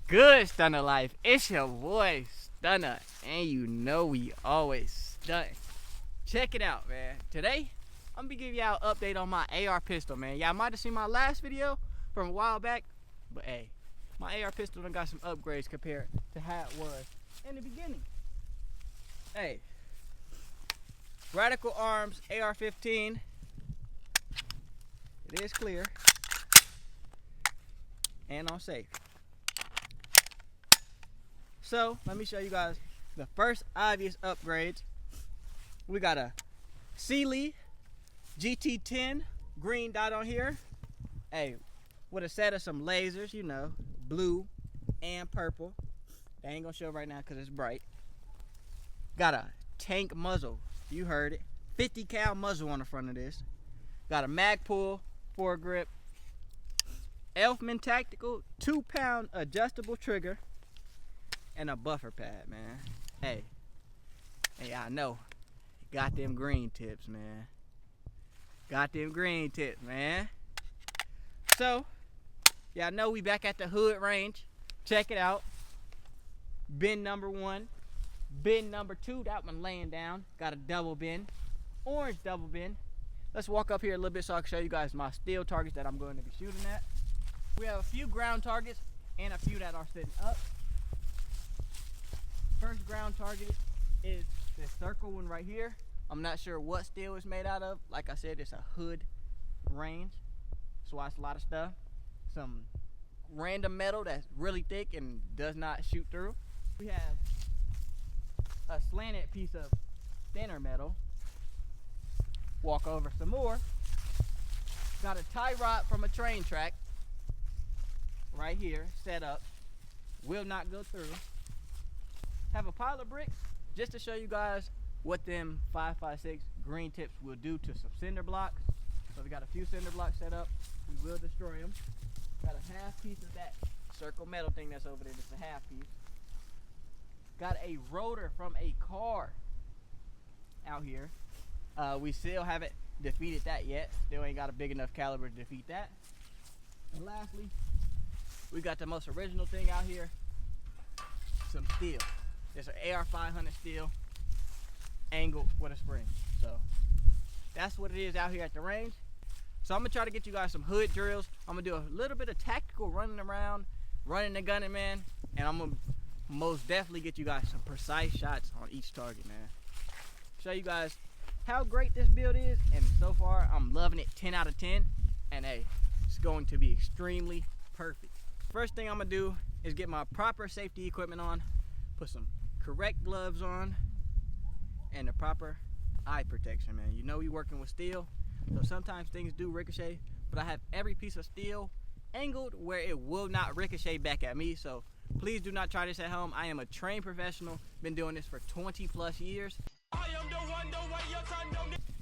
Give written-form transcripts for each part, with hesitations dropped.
Good, Stunna Life? It's your boy Stunna, and you know we always stunt. Check it out, man. Today I'm gonna be giving y'all an update on my AR pistol, man. Y'all might have seen my last video from a while back, but hey, my AR pistol done got some upgrades compared to how it was in the beginning. Hey, Radical Arms AR-15. It is clear and on safe. So let me show you guys the first obvious upgrades. We got a Sealy GT10 green dot on here. Hey, with a set of some lasers, you know, blue and purple. They ain't gonna show right now because it's bright. Got a tank muzzle, you heard it. 50 cal muzzle on the front of this. Got a mag pull foregrip. Elfman Tactical 2-pound adjustable trigger. And a buffer pad, man. Hey, I know. Got them green tips, man. Got them green tips, man. So, yeah, I know we back at the hood range. Check it out. Bin number 1. Bin number 2, that one laying down. Got a double bin. Orange double bin. Let's walk up here a little bit so I can show you guys my steel targets that I'm going to be shooting at. We have a few ground targets and a few that are sitting up. First ground target is this circle one right here. I'm not sure what steel it's made out of. Like I said, it's a hood range. So it's a lot of stuff. Some random metal that's really thick and does not shoot through. We have a slanted piece of thinner metal. Walk over some more. Got a tie rod from a train track right here set up. Will not go through. Have a pile of bricks just to show you guys what them 5.56 green tips will do to some cinder blocks. So we got a few cinder blocks set up. We will destroy them. Got a half piece of that circle metal thing that's over there. Just a half piece. Got a rotor from a car out here. We still haven't defeated that yet. Still ain't got a big enough caliber to defeat that. And lastly, we got the most original thing out here. Some steel. It's an AR-500 steel angled with a spring. So that's what it is out here at the range. So I'm gonna try to get you guys some hood drills. I'm gonna do a little bit of tactical running around, running and gunning, man. And I'm gonna most definitely get you guys some precise shots on each target, man. Show you guys how great this build is. And so far, I'm loving it 10 out of 10. And hey, it's going to be extremely perfect. First thing I'm gonna do is get my proper safety equipment on. Put some correct gloves on and the proper eye protection, man. You know you're working with steel, so sometimes things do ricochet, but I have every piece of steel angled where it will not ricochet back at me. So please do not try this at home. I am a trained professional, been doing this for 20 plus years.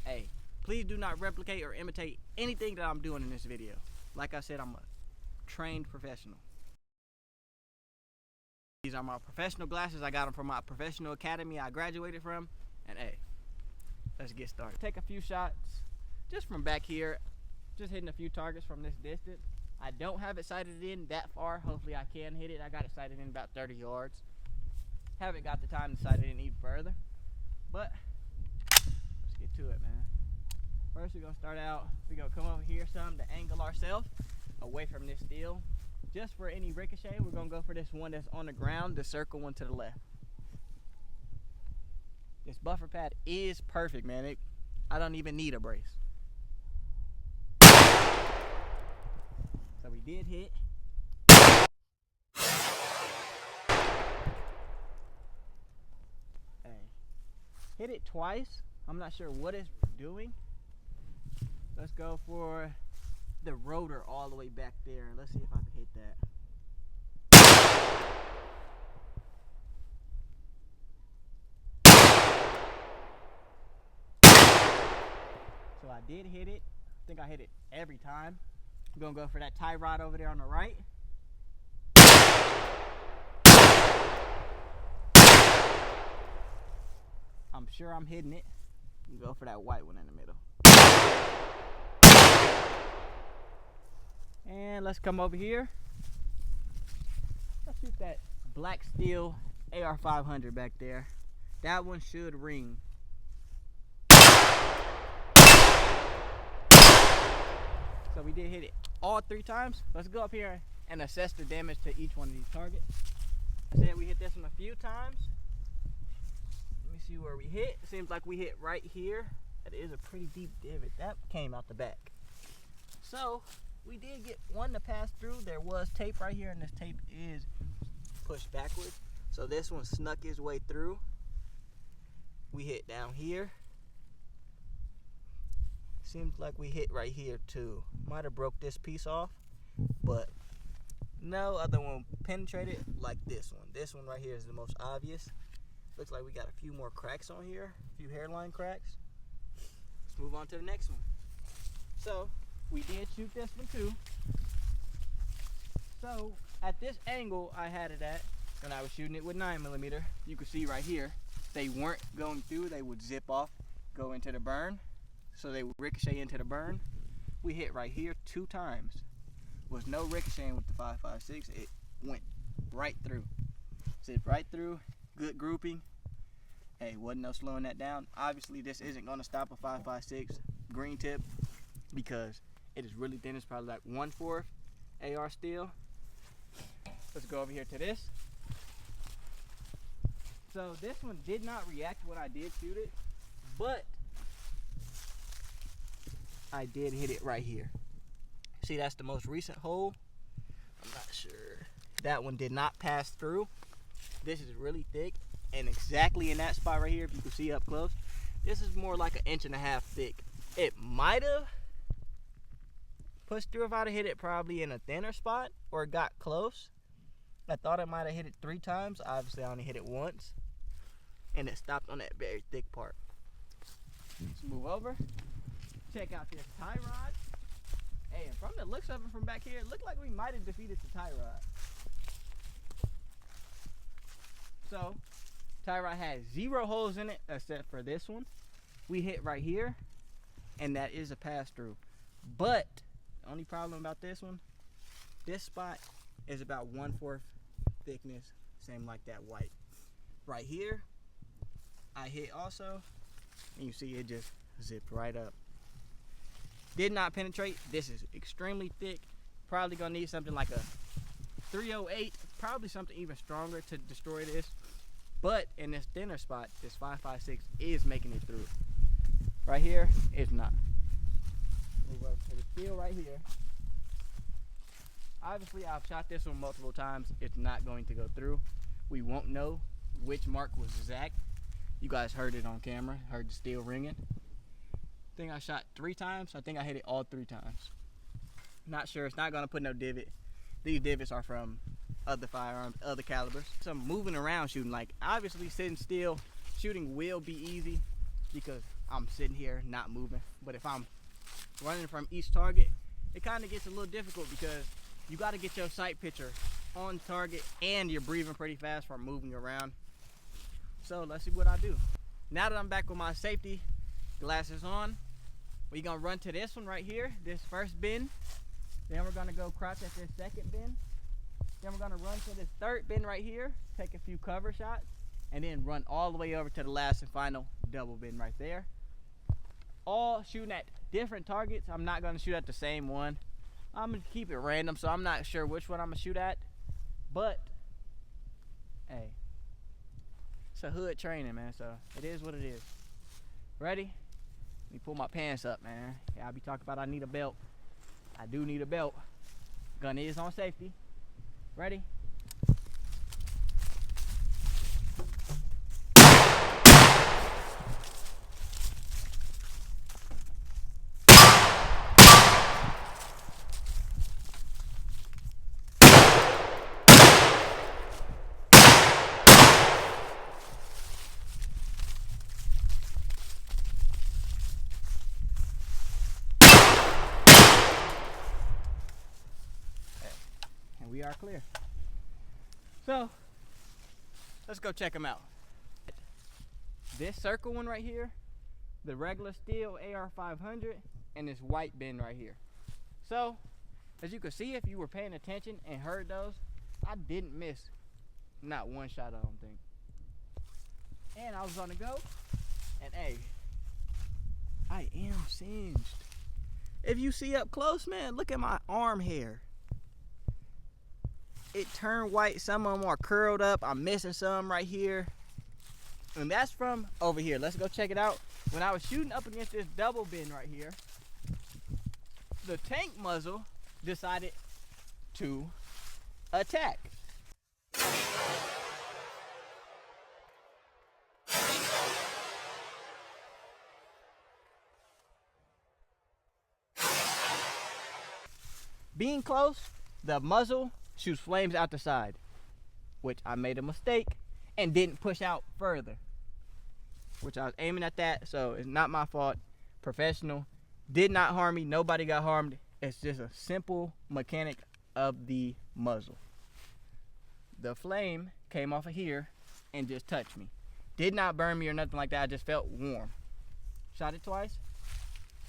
Hey, please do not replicate or imitate anything that I'm doing in this video. Like I said, I'm a trained professional. These are my professional glasses. I got them from my professional academy I graduated from. And hey, let's get started. Take a few shots just from back here. Just hitting a few targets from this distance. I don't have it sighted in that far. Hopefully I can hit it. I got it sighted in about 30 yards. Haven't got the time to sight it in even further. But let's get to it, man. First we're gonna start out, we're gonna come over here some to angle ourselves away from this steel. Just for any ricochet, we're gonna go for this one that's on the ground, the circle one to the left. This buffer pad is perfect, man. I don't even need a brace. So we did hit. Hey, hit it twice. I'm not sure what it's doing. Let's go for the rotor all the way back there. Let's see if I can hit that. So I did hit it. I think I hit it every time. I'm gonna go for that tie rod over there on the right. I'm sure I'm hitting it. You go for that white one in the middle. And let's come over here. Let's shoot that black steel AR-500 back there. That one should ring. So we did hit it all 3 times. Let's go up here and assess the damage to each one of these targets. I said we hit this one a few times. Let me see where we hit. It seems like we hit right here. That is a pretty deep divot. That came out the back. So we did get one to pass through. There was tape right here, and this tape is pushed backwards. So this one snuck his way through. We hit down here. Seems like we hit right here too. Might have broke this piece off, but no other one penetrated like this one. This one right here is the most obvious. Looks like we got a few more cracks on here, a few hairline cracks. Let's move on to the next one. So we did shoot this one too. So at this angle I had it at when I was shooting it with 9mm, you can see right here, they weren't going through, they would zip off, go into the burn. So they would ricochet into the burn. We hit right here 2 times. Was no ricocheting with the 5.56. It went right through. Zipped right through. Good grouping. Hey, wasn't no slowing that down. Obviously, this isn't going to stop a 5.56 green tip because it is really thin. It's probably like 1/4 AR steel. Let's go over here to this. So this one did not react when I did shoot it, but I did hit it right here. See, that's the most recent hole. I'm not sure. That one did not pass through. This is really thick, and exactly in that spot right here, if you can see up close, this is more like 1.5 inches thick. It might have pushed through if I'd have hit it probably in a thinner spot or got close. I thought I might have hit it 3 times. Obviously, I only hit it once, and it stopped on that very thick part. Let's move over. Check out this tie rod. Hey, and from the looks of it from back here, it looked like we might have defeated the tie rod. So, tie rod has 0 holes in it except for this one. We hit right here, and that is a pass through. But the only problem about this one, this spot is about 1/4 thickness, same like that white. Right here, I hit also, and you see it just zipped right up. Did not penetrate. This is extremely thick. Probably gonna need something like a 308, probably something even stronger to destroy this. But in this thinner spot, this 5.56 is making it through. Right here, it's not. Move over to the steel right here. Obviously, I've shot this one multiple times. It's not going to go through. We won't know which mark was exact. You guys heard it on camera, heard the steel ringing. I think I shot 3 times. I think I hit it all 3 times. Not sure. It's not gonna put no divot. These divots are from other firearms, other calibers. Some moving around shooting. Like, obviously sitting still shooting will be easy because I'm sitting here not moving. But if I'm running from each target, it kind of gets a little difficult because you got to get your sight picture on target and you're breathing pretty fast from moving around. So let's see what I do. Now that I'm back with my safety glasses on, we're gonna run to this one right here, this first bin. Then we're gonna go crouch at this second bin. Then we're gonna run to this third bin right here, take a few cover shots, and then run all the way over to the last and final double bin right there. All shooting at different targets. I'm not gonna shoot at the same one. I'm gonna keep it random, so I'm not sure which one I'm gonna shoot at. But hey, it's a hood training, man, so it is what it is. Ready? Let me pull my pants up, man. Yeah, I'll be talking about I need a belt. I do need a belt. Gun is on safety. Ready? We are clear. So let's go check them out. This circle one right here, the regular steel AR-500, and this white bin right here. So as you can see, if you were paying attention and heard those, I didn't miss not one shot, I don't think. And I was on the go, and hey, I am singed. If you see up close, man, look at my arm hair. It turned white. Some of them are curled up. I'm missing some right here. And that's from over here. Let's go check it out. When I was shooting up against this double bend right here, the tank muzzle decided to attack. Being close, the muzzle shoots flames out the side, which I made a mistake and didn't push out further, which I was aiming at that, so it's not my fault. Professional, did not harm me, nobody got harmed. It's just a simple mechanic of the muzzle. The flame came off of here and just touched me. Did not burn me or nothing like that, I just felt warm. Shot it twice.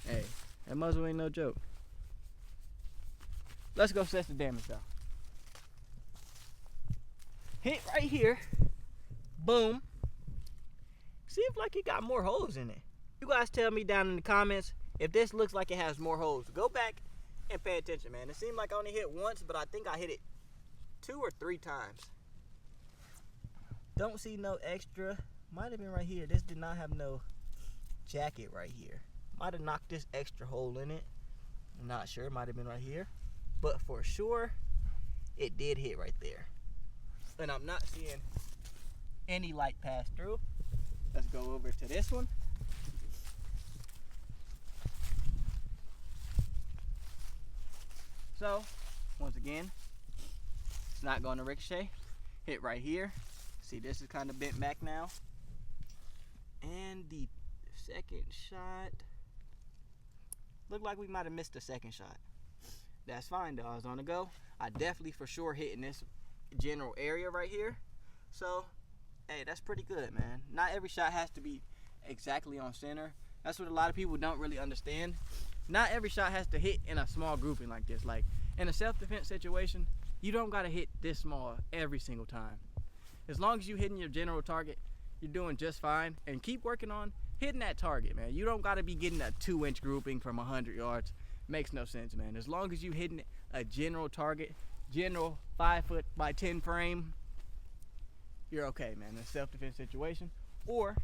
Hey, that muzzle ain't no joke. Let's go assess the damage though. Hit right here. Boom. Seems like it got more holes in it. You guys tell me down in the comments if this looks like it has more holes. Go back and pay attention, man. It seemed like I only hit once, but I think I hit it 2 or 3 times. Don't see no extra. Might have been right here. This did not have no jacket right here. Might have knocked this extra hole in it. I'm not sure. Might have been right here. But for sure, it did hit right there. And I'm not seeing any light pass through. Let's go over to this one. So, once again, it's not going to ricochet. Hit right here. See, this is kind of bent back now. And the second shot, looked like we might have missed the second shot. That's fine though, I was on the go. I definitely for sure hit in this general area right here. So, hey, that's pretty good, man. Not every shot has to be exactly on center. That's what a lot of people don't really understand. Not every shot has to hit in a small grouping like this. Like in a self-defense situation, you don't gotta hit this small every single time. As long as you're hitting your general target, you're doing just fine. And keep working on hitting that target, man. You don't gotta be getting a 2-inch grouping from 100 yards. Makes no sense, man. As long as you hitting a general target, general 5 foot by 10 frame, you're okay, man. In a self-defense situation, or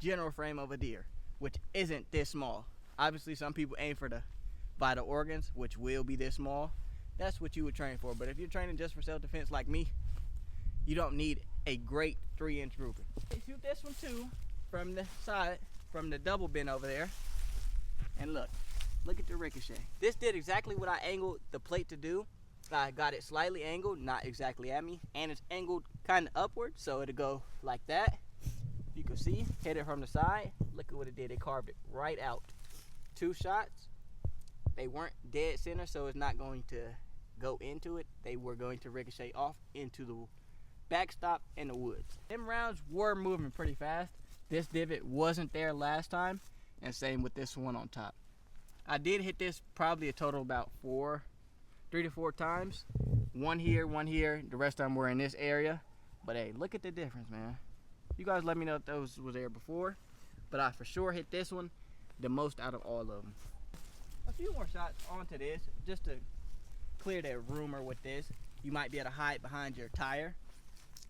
general frame of a deer, which isn't this small. Obviously, some people aim for the vital organs, which will be this small. That's what you would train for. But if you're training just for self-defense like me, you don't need a great 3-inch grouping. Shoot this one too, from the side, from the double bend over there, and look at the ricochet. This did exactly what I angled the plate to do. I got it slightly angled, not exactly at me, and it's angled kind of upward, so it'll go like that. You can see, hit it from the side. Look at what it did. It carved it right out. 2 shots. They weren't dead center, so it's not going to go into it. They were going to ricochet off into the backstop in the woods. Them rounds were moving pretty fast. This divot wasn't there last time, and same with this one on top. I did hit this probably a total about 3 to 4 times. One here, the rest of them were in this area. But hey, look at the difference, man. You guys let me know if those was there before, but I for sure hit this one the most out of all of them. A few more shots onto this, just to clear that rumor with this. You might be able to hide behind your tire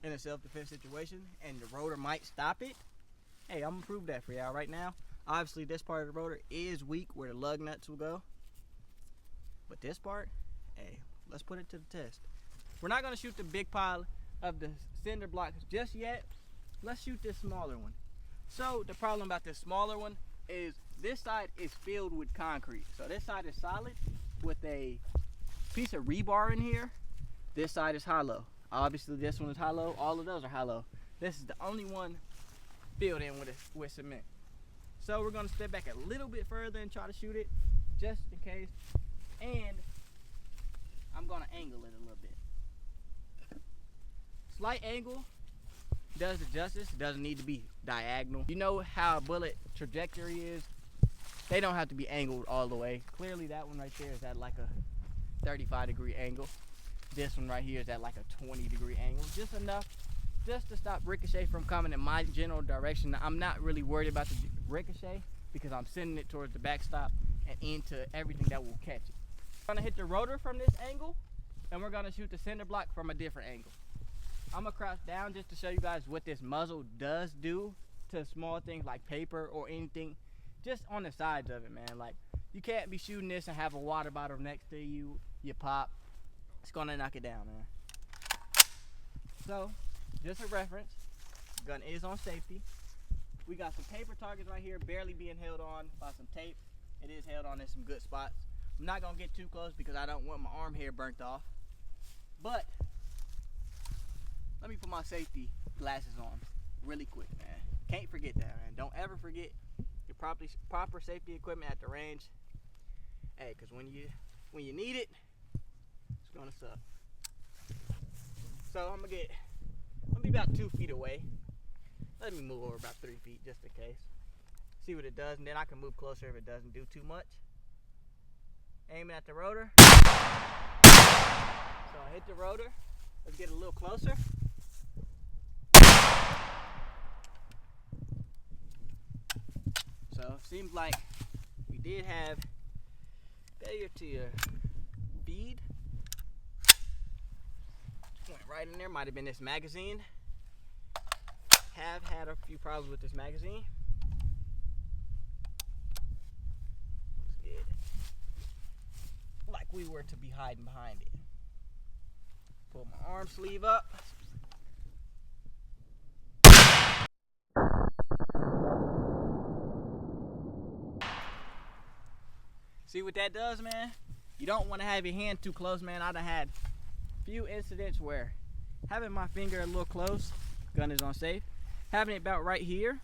in a self-defense situation, and the rotor might stop it. Hey, I'm gonna prove that for y'all right now. Obviously, this part of the rotor is weak where the lug nuts will go. But this part, hey, let's put it to the test. We're not gonna shoot the big pile of the cinder blocks just yet. Let's shoot this smaller one. So the problem about this smaller one is this side is filled with concrete. So this side is solid with a piece of rebar in here. This side is hollow. Obviously this one is hollow. All of those are hollow. This is the only one filled in with cement. So we're gonna step back a little bit further and try to shoot it just in case. And I'm gonna angle it a little bit. Slight angle does the justice. It doesn't need to be diagonal. You know how a bullet trajectory is. They don't have to be angled all the way. Clearly that one right there is at like a 35-degree angle. this one right here is at like a 20-degree angle, just enough just to stop ricochet from coming in my general direction. I'm not really worried about the ricochet because I'm sending it towards the backstop and into everything that will catch it. I'm gonna hit the rotor from this angle, and we're gonna shoot the cinder block from a different angle. I'm gonna crouch down just to show you guys what this muzzle does do to small things like paper or anything just on the sides of it, man. Like, you can't be shooting this and have a water bottle next to you, you pop, it's gonna knock it down, man. So, just a reference, gun is on safety. We got some paper targets right here, barely being held on by some tape. It is held on in some good spots. I'm not gonna get too close because I don't want my arm hair burnt off. But, let me put my safety glasses on really quick, man. Can't forget that, man. Don't ever forget your proper safety equipment at the range. Hey, cause when you need it, it's gonna suck. So I'm gonna be about 2 feet away. Let me move over about 3 feet just in case. See what it does, and then I can move closer if it doesn't do too much. Aiming at the rotor. So I hit the rotor. Let's get a little closer. So it seems like we did have failure to your feed. Went right in there, might have been this magazine. Have had a few problems with this magazine. Looks good. Like we were to be hiding behind it. Pull my arm sleeve up. See what that does, man? You don't want to have your hand too close, man. I've had a few incidents where having my finger a little close, gun is unsafe. Having it about right here,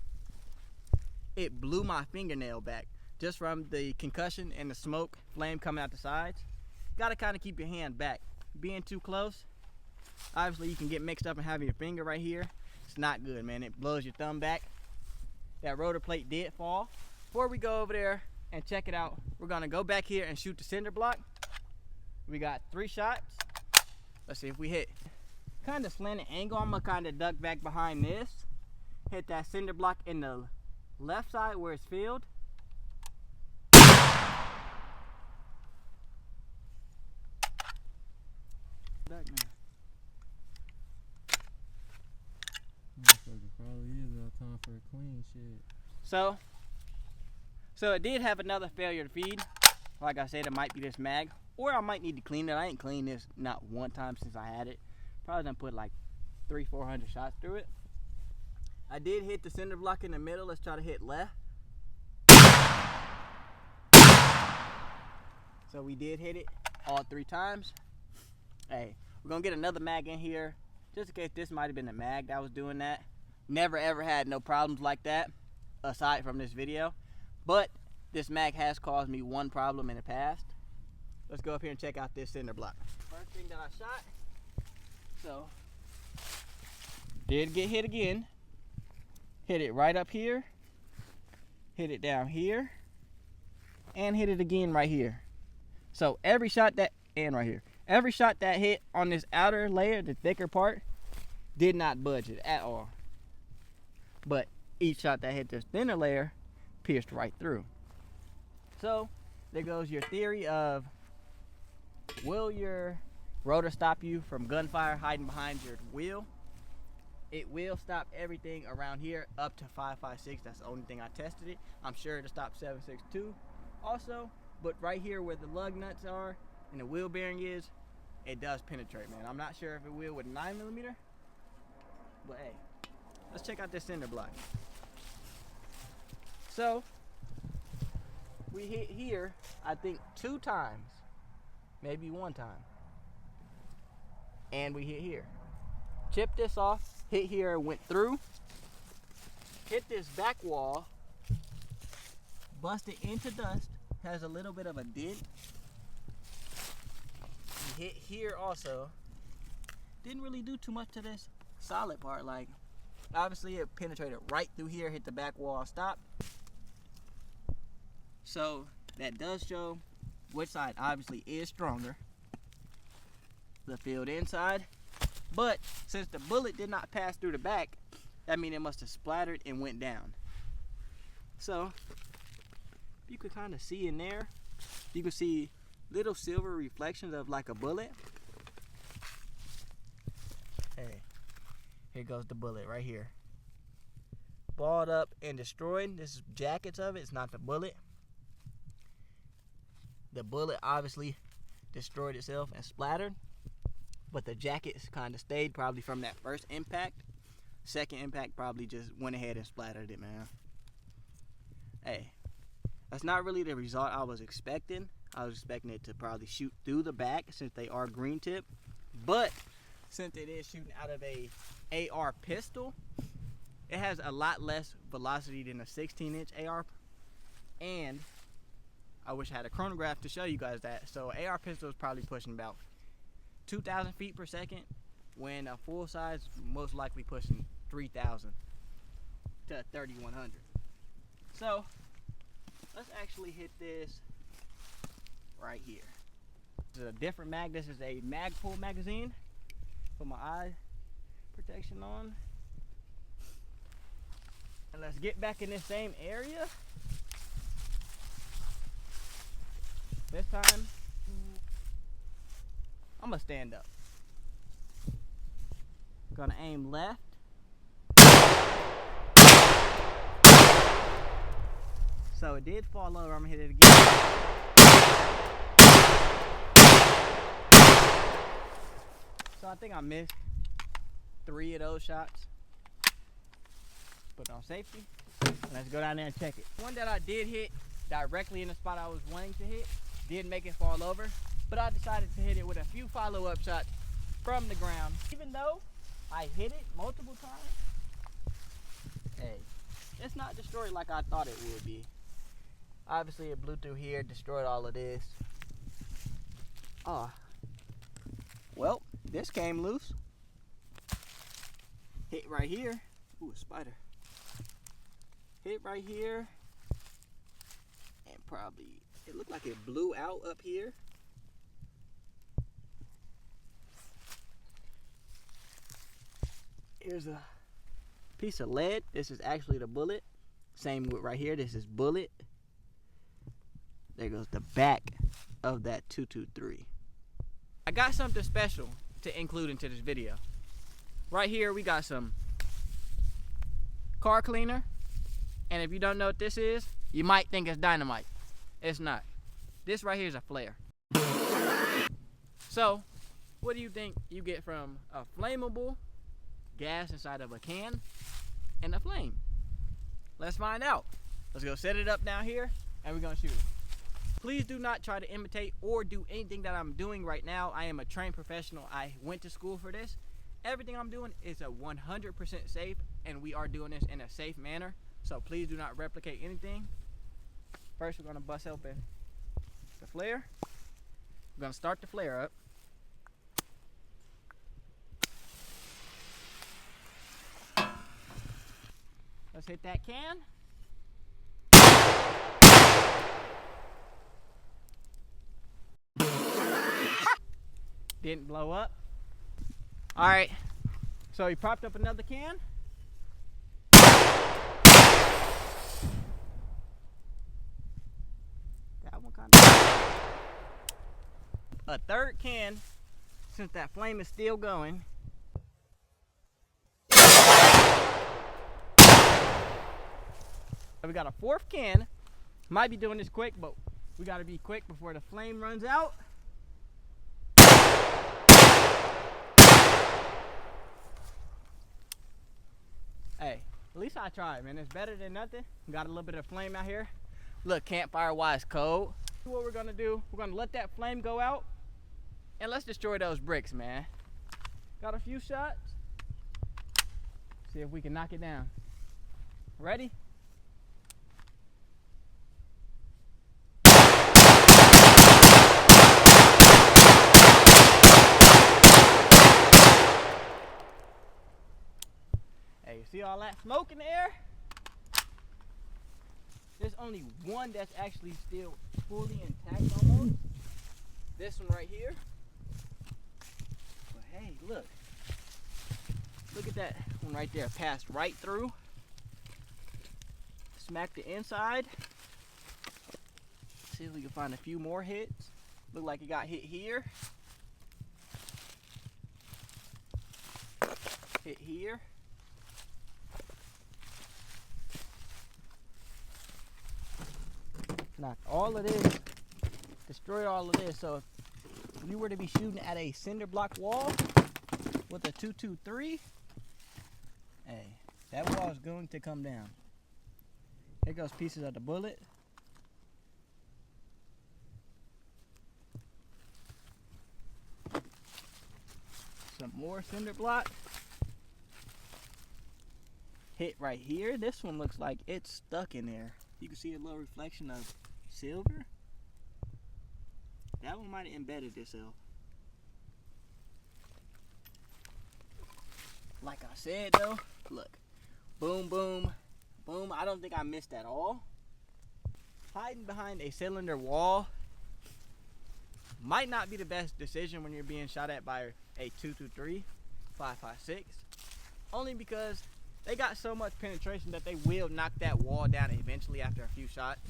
it blew my fingernail back just from the concussion and the smoke flame coming out the sides. Gotta kind of keep your hand back. Being too close, obviously you can get mixed up and having your finger right here. It's not good, man. It blows your thumb back. That rotor plate did fall. Before we go over there and check it out, we're gonna go back here and shoot the cinder block. We got 3 shots. Let's see if we hit. Kind of slanted angle. I'm gonna kind of duck back behind this. Hit that cinder block in the left side where it's filled. Back now. Probably is about time for a clean shit. So it did have another failure to feed. Like I said, it might be this mag, or I might need to clean it. I ain't cleaned this not one time since I had it. Probably done put like 300-400 shots through it. I did hit the cinder block in the middle. Let's try to hit left. So we did hit it all 3 times. Hey, we're gonna get another mag in here just in case this might have been the mag that was doing that. Never ever had no problems like that aside from this video, but this mag has caused me one problem in the past. Let's go up here and check out this cinder block. First thing that I shot, so did get hit again. Hit it right up here, hit it down here, and hit it again right here. So every shot that, and right here, every shot that hit on this outer layer, the thicker part, did not budge it at all. But each shot that hit this thinner layer pierced right through. So there goes your theory of, will your rotor stop you from gunfire hiding behind your wheel? It will stop everything around here up to 5.56. That's the only thing I tested it. I'm sure it'll stop 7.62 also, but right here where the lug nuts are and the wheel bearing is, it does penetrate, man. I'm not sure if it will with 9mm, but hey, let's check out this cinder block. So we hit here, I think 2 times, maybe 1 time, and we hit here. Chipped this off, hit here, went through, hit this back wall, busted into dust, has a little bit of a dent. We hit here also. Didn't really do too much to this solid part. Like, obviously it penetrated right through here, hit the back wall, stop. So that does show which side obviously is stronger. the field inside. But since the bullet did not pass through the back, that means it must have splattered and went down. So you can kind of see in there, you can see little silver reflections of like a bullet. Hey, here goes the bullet right here. Balled up and destroyed. This is jackets of it, it's not the bullet. The bullet obviously destroyed itself and splattered, but the jackets kind of stayed probably from that first impact. Second impact probably just went ahead and splattered it, man. Hey, that's not really the result I was expecting. I was expecting it to probably shoot through the back since they are green tip, but since it is shooting out of a AR pistol, it has a lot less velocity than a 16-inch AR, and I wish I had a chronograph to show you guys that. So AR pistol is probably pushing about 2,000 feet per second, when a full size is most likely pushing 3,000 to 3,100. So let's actually hit this right here. This is a different mag. This is a Magpul magazine. Put my eye protection on. And let's get back in this same area. This time, I'm gonna stand up. Gonna aim left. So it did fall over, I'm gonna hit it again. So I think I missed 3 of those shots. Put it on safety. Let's go down there and check it. One that I did hit directly in the spot I was wanting to hit, did make it fall over, but I decided to hit it with a few follow-up shots from the ground. Even though I hit it multiple times, hey, it's not destroyed like I thought it would be. Obviously it blew through here, destroyed all of this. Well, this came loose. Hit right here. Ooh, a spider. Hit right here, and probably, it looked like it blew out up here. Here's a piece of lead. This is actually the bullet. Same with right here, this is bullet. There goes the back of that 223. I got something special to include into this video. Right here we got some car cleaner. And if you don't know what this is, you might think it's dynamite. It's not. This right here is a flare. So, what do you think you get from a flammable gas inside of a can and a flame? Let's find out. Let's go set it up down here and we're gonna shoot it. Please do not try to imitate or do anything that I'm doing right now. I am a trained professional. I went to school for this. Everything I'm doing is a 100% safe, and we are doing this in a safe manner. So please do not replicate anything. First, we're gonna bust open the flare. We're gonna start the flare up. Let's hit that can. Didn't blow up. All right, so he propped up another can. That one kind of. A third can, since that flame is still going. We got a fourth can. Might be doing this quick, but we gotta be quick before the flame runs out. Hey, at least I tried, man. It's better than nothing. Got a little bit of flame out here. Look, campfire wise cold. What we're gonna do, we're gonna let that flame go out and let's destroy those bricks, man. Got a few shots. See if we can knock it down. Ready? Hey, you see all that smoke in the air? There's only one that's actually still fully intact almost. This one right here. Hey, look. Look at that one right there. Passed right through. Smacked the inside. See if we can find a few more hits. Look like it got hit here. Hit here. Knocked all of this. Destroyed all of this. So if you were to be shooting at a cinder block wall with a 223, hey, that wall is going to come down. Here goes pieces of the bullet. Some more cinder block. Hit right here. This one looks like it's stuck in there. You can see a little reflection of silver. That one might have embedded itself. Like I said though, look. Boom, boom, boom. I don't think I missed at all. Hiding behind a cylinder wall might not be the best decision when you're being shot at by a 223, 5.56. Only because they got so much penetration that they will knock that wall down eventually after a few shots.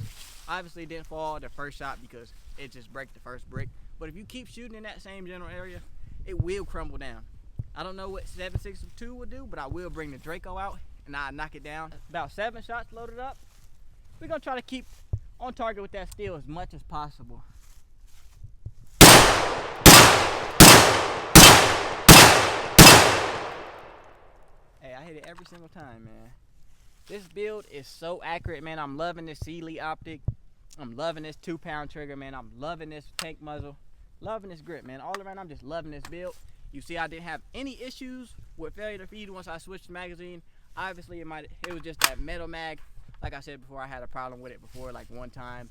Obviously it didn't fall the first shot because it just broke the first brick. But if you keep shooting in that same general area, it will crumble down. I don't know what 7.62 will do, but I will bring the Draco out and I'll knock it down. About 7 shots loaded up. We're gonna try to keep on target with that steel as much as possible. Hey, I hit it every single time, man. This build is so accurate, man. I'm loving this Sealy optic. I'm loving this 2-pound trigger, man. I'm loving this tank muzzle. Loving this grip, man. All around, I'm just loving this build. You see, I didn't have any issues with failure to feed once I switched the magazine. Obviously, it was just that metal mag. Like I said before, I had a problem with it before, like one time.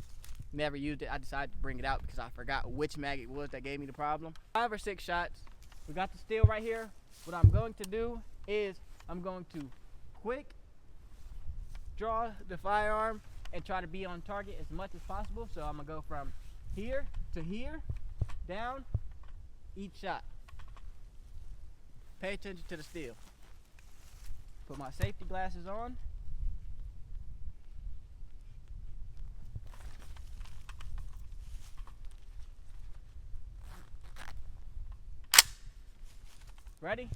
Never used it. I decided to bring it out because I forgot which mag it was that gave me the problem. 5 or 6 shots. We got the steel right here. What I'm going to do is I'm going to quick draw the firearm and try to be on target as much as possible. So I'm gonna go from here to here, down, each shot. Pay attention to the steel. Put my safety glasses on. Ready?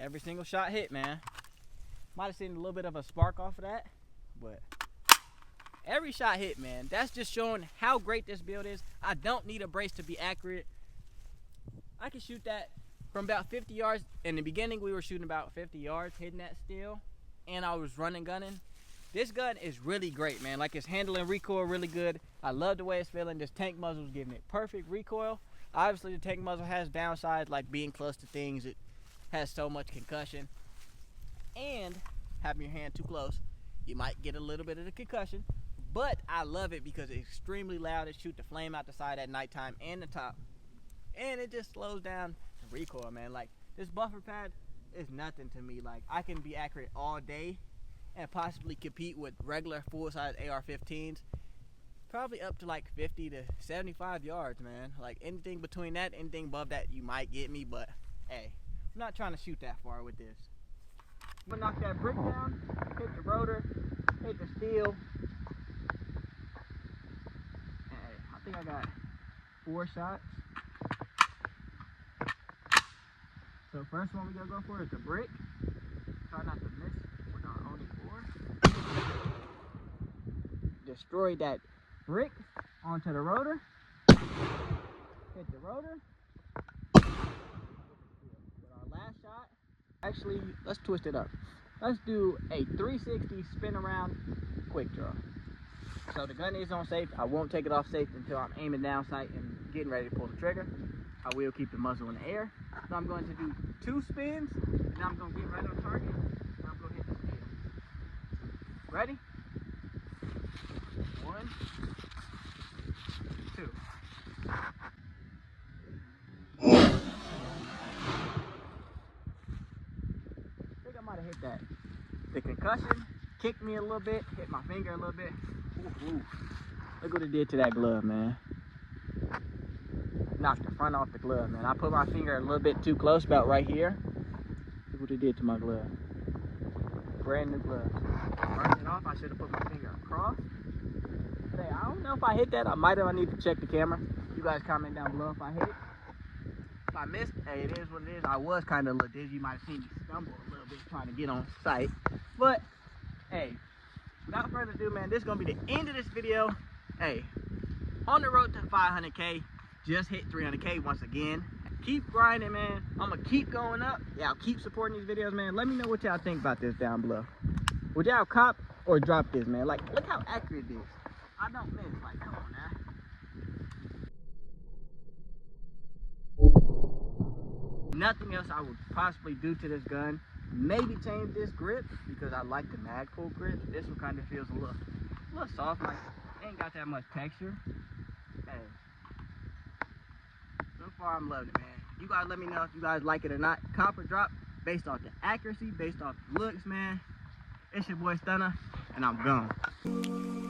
Every single shot hit, man. Might have seen a little bit of a spark off of that, but every shot hit, man. That's just showing how great this build is. I don't need a brace to be accurate. I can shoot that from about 50 yards. In the beginning, we were shooting about 50 yards, hitting that steel, and I was running gunning. This gun is really great, man. Like, it's handling recoil really good. I love the way it's feeling. This tank muzzle is giving it perfect recoil. Obviously, the tank muzzle has downsides, like being close to things. It has so much concussion, and having your hand too close, you might get a little bit of the concussion. But I love it because it's extremely loud. It shoots the flame out the side at nighttime and the top, and it just slows down the recoil, man. Like, this buffer pad is nothing to me. Like, I can be accurate all day and possibly compete with regular full-size AR-15s, probably up to like 50 to 75 yards, man. Like, anything between that, anything above that, you might get me, but hey, I'm not trying to shoot that far with this. I'm gonna knock that brick down, hit the rotor, hit the steel. Hey, I think I got 4 shots. So first one we gonna go for is the brick. Try not to miss with our only 4. Destroy that brick onto the rotor. Hit the rotor. Last shot, actually, let's twist it up. Let's do a 360 spin around quick draw. So the gun is on safe. I won't take it off safe until I'm aiming down sight and getting ready to pull the trigger. I will keep the muzzle in the air. So I'm going to do 2 spins, and I'm going to get right on target, and I'm going to hit the steel. Ready? 1, 2. hit that. The concussion kicked me a little bit, hit my finger a little bit. Ooh. Look what it did to that glove, man. Knocked the front off the glove, man. I put my finger a little bit too close, about right here. Look what it did to my glove. Brand new glove. Burnt it off. I should have put my finger across. Hey, I don't know if I hit that. I might have. I need to check the camera. You guys comment down below if I hit it. If I missed, hey, it is what it is. I was kind of a little dizzy. You might have seen me stumble a little bit trying to get on site. But, hey, without further ado, man, this is going to be the end of this video. Hey, on the road to 500K. Just hit 300K once again. Keep grinding, man. I'm going to keep going up. Yeah, I'll keep supporting these videos, man. Let me know what y'all think about this down below. Would y'all cop or drop this, man? Like, look how accurate this is. I don't miss. Like, come on now. Nothing else I would possibly do to this gun. Maybe change this grip because I like the mag pull grip. This one kind of feels a little soft. Like, ain't got that much texture. Hey, so far I'm loving it, man. You guys let me know if you guys like it or not. Cop or drop based off the accuracy, based off the looks, man. It's your boy Stunna, and I'm gone.